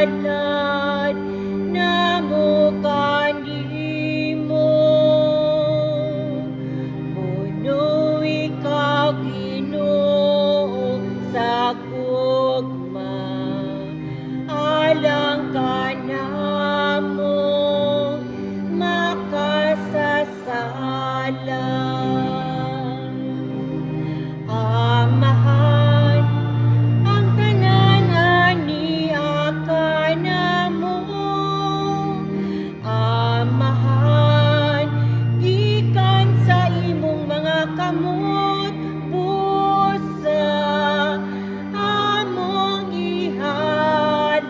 adlad namo kanimo. Puno ikaw Ginoo sa gugma, alang kanamo makasasala. Amahan ang tanan ani kanamo, amahan gikan sa imong mga kamot, pusa among ihalad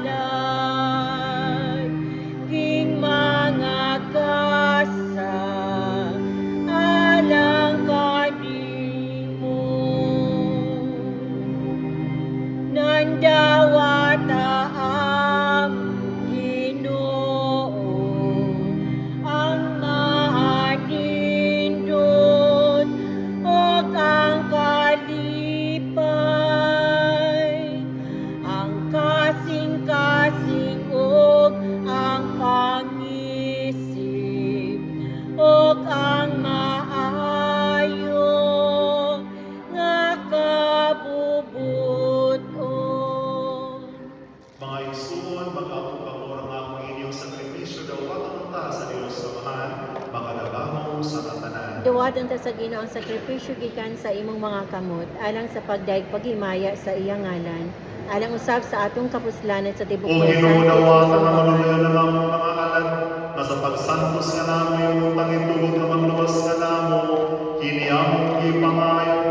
king mga gasa alang kanimo. Nandawata ang Ginoo ang maanindot ug ang kalipay, ang kasing-kasing ug ang pangisip ug ang maayo nga kabubuton. Mga igsoon, mag-among ang akong inyong sakripisyo dawatan ta sa Dios Amahan, makadagahong sa katanan. Duwatan ta sa Ginoo ang sakripisyo gikan sa imong mga kamot alang sa pagdaig paghimaya sa iyang ngalan, alang usab sa atong kapuslanan sa tibuok O Ginoo, dawatan na manunayan na namong mga alam, na sa pagsantos nga namin, utang itugot na magluwas nga namo, kini among ipangayo